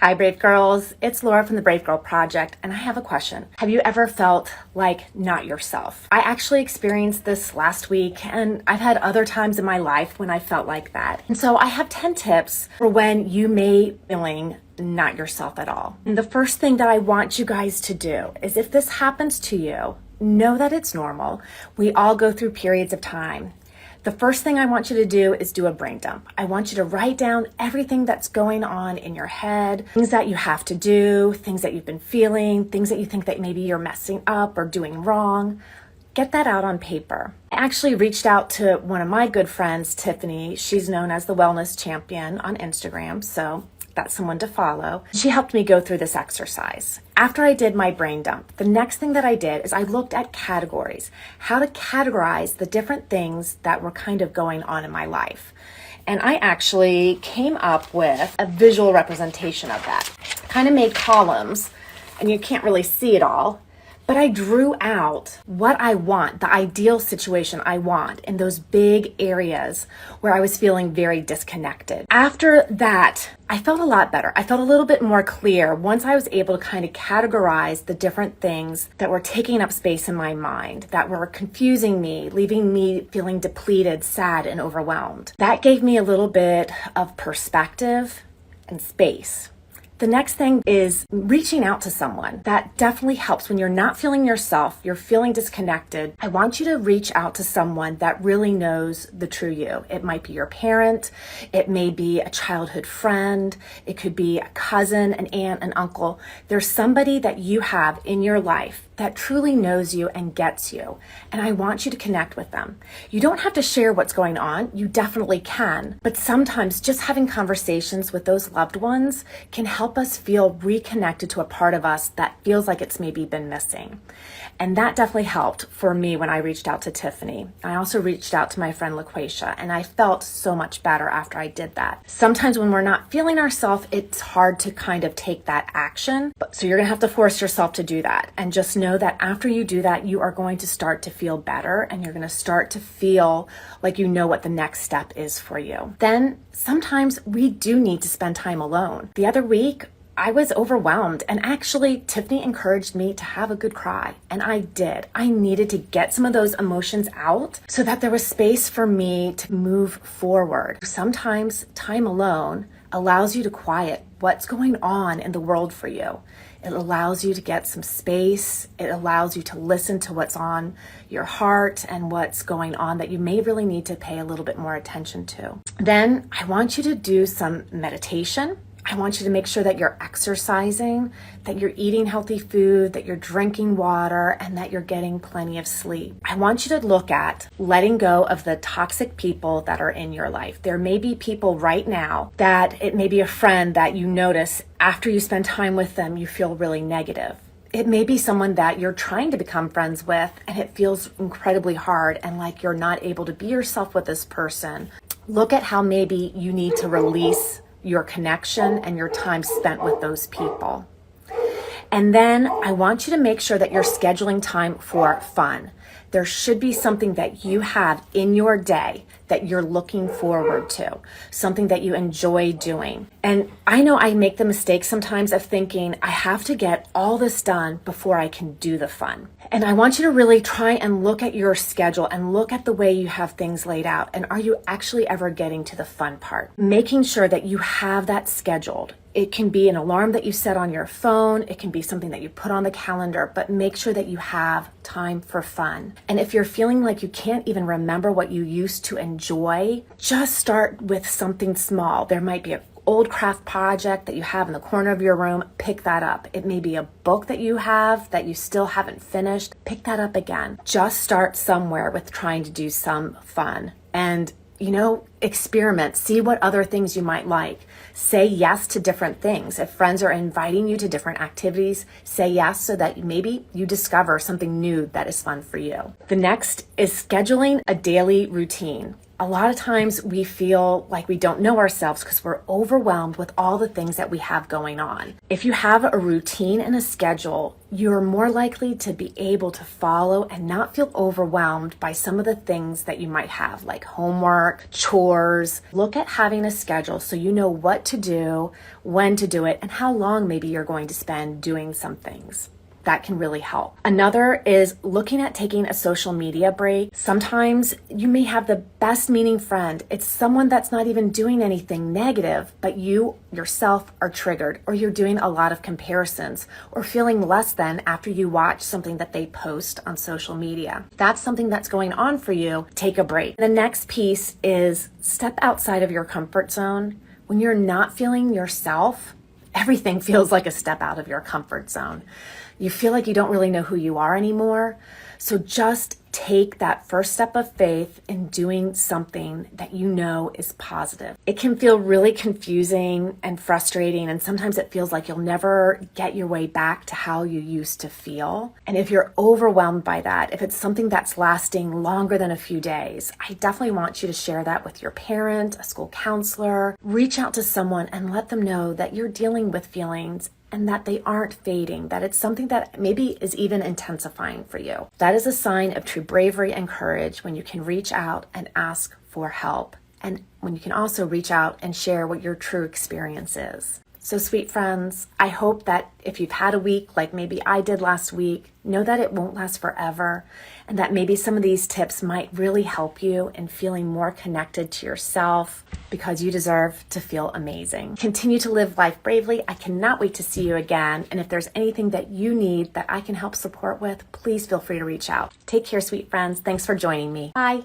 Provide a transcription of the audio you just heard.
Hi, Brave Girls. It's Laura from the Brave Girl Project, and I have a question. Have you ever felt like not yourself? I actually experienced this last week, and I've had other times in my life when I felt like that. And so I have 10 tips for when you may be feeling not yourself at all. And the first thing that I want you guys to do is, if this happens to you, know that it's normal. We all go through periods of time. The first thing I want you to do is do a brain dump. I want you to write down everything that's going on in your head, things that you have to do, things that you've been feeling, things that you think that maybe you're messing up or doing wrong. Get that out on paper. I actually reached out to one of my good friends, Tiffany. She's known as the Wellness Champion on Instagram, so that's someone to follow. She helped me go through this exercise. After I did my brain dump, the next thing that I did is I looked at categories, how to categorize the different things that were kind of going on in my life. And I actually came up with a visual representation of that. Kind of made columns, and you can't really see it all, but I drew out what I want, the ideal situation I want in those big areas where I was feeling very disconnected. After that, I felt a lot better. I felt a little bit more clear once I was able to kind of categorize the different things that were taking up space in my mind, that were confusing me, leaving me feeling depleted, sad, and overwhelmed. That gave me a little bit of perspective and space. The next thing is reaching out to someone. That definitely helps when you're not feeling yourself, you're feeling disconnected. I want you to reach out to someone that really knows the true you. It might be your parent, it may be a childhood friend, it could be a cousin, an aunt, an uncle. There's somebody that you have in your life that truly knows you and gets you. And I want you to connect with them. You don't have to share what's going on. You definitely can. But sometimes just having conversations with those loved ones can help us feel reconnected to a part of us that feels like it's maybe been missing. And that definitely helped for me when I reached out to Tiffany. I also reached out to my friend LaQuasia, and I felt so much better after I did that. Sometimes when we're not feeling ourselves, it's hard to kind of take that action. So you're gonna have to force yourself to do that. And just know that after you do that, you are going to start to feel better, and you're gonna start to feel like you know what the next step is for you. Then sometimes we do need to spend time alone. The other week, I was overwhelmed, and actually Tiffany encouraged me to have a good cry, and I did. I needed to get some of those emotions out so that there was space for me to move forward. Sometimes time alone allows you to quiet what's going on in the world for you. It allows you to get some space. It allows you to listen to what's on your heart and what's going on that you may really need to pay a little bit more attention to. Then I want you to do some meditation. I want you to make sure that you're exercising, that you're eating healthy food, that you're drinking water, and that you're getting plenty of sleep. I want you to look at letting go of the toxic people that are in your life. There may be people right now that it may be a friend that you notice after you spend time with them, you feel really negative. It may be someone that you're trying to become friends with, and it feels incredibly hard and like you're not able to be yourself with this person. Look at how maybe you need to release your connection and your time spent with those people. And then I want you to make sure that you're scheduling time for fun. There should be something that you have in your day that you're looking forward to, something that you enjoy doing. And I know I make the mistake sometimes of thinking I have to get all this done before I can do the fun. And I want you to really try and look at your schedule and look at the way you have things laid out. And are you actually ever getting to the fun part? Making sure that you have that scheduled. It can be an alarm that you set on your phone. It can be something that you put on the calendar, but make sure that you have time for fun. And if you're feeling like you can't even remember what you used to enjoy, just start with something small. There might be an old craft project that you have in the corner of your room. Pick that up. It may be a book that you have that you still haven't finished. Pick that up again. Just start somewhere with trying to do some fun. And experiment, see what other things you might like. Say yes to different things. If friends are inviting you to different activities, say yes so that maybe you discover something new that is fun for you. The next is scheduling a daily routine. A lot of times we feel like we don't know ourselves because we're overwhelmed with all the things that we have going on. If you have a routine and a schedule, you're more likely to be able to follow and not feel overwhelmed by some of the things that you might have, like homework, chores. Look at having a schedule so you know what to do, when to do it, and how long maybe you're going to spend doing some things. That can really help. Another is looking at taking a social media break. Sometimes you may have the best meaning friend. It's someone that's not even doing anything negative, but you yourself are triggered, or you're doing a lot of comparisons or feeling less than after you watch something that they post on social media. That's something that's going on for you. Take a break. The next piece is step outside of your comfort zone. When you're not feeling yourself, everything feels like a step out of your comfort zone. You feel like you don't really know who you are anymore. So just take that first step of faith in doing something that you know is positive. It can feel really confusing and frustrating, and sometimes it feels like you'll never get your way back to how you used to feel. And if you're overwhelmed by that, if it's something that's lasting longer than a few days, I definitely want you to share that with your parent, a school counselor. Reach out to someone and let them know that you're dealing with feelings and that they aren't fading, that it's something that maybe is even intensifying for you. That is a sign of true bravery and courage when you can reach out and ask for help, and when you can also reach out and share what your true experience is. So sweet friends, I hope that if you've had a week like maybe I did last week, know that it won't last forever, and that maybe some of these tips might really help you in feeling more connected to yourself, because you deserve to feel amazing. Continue to live life bravely. I cannot wait to see you again. And if there's anything that you need that I can help support with, please feel free to reach out. Take care, sweet friends. Thanks for joining me. Bye.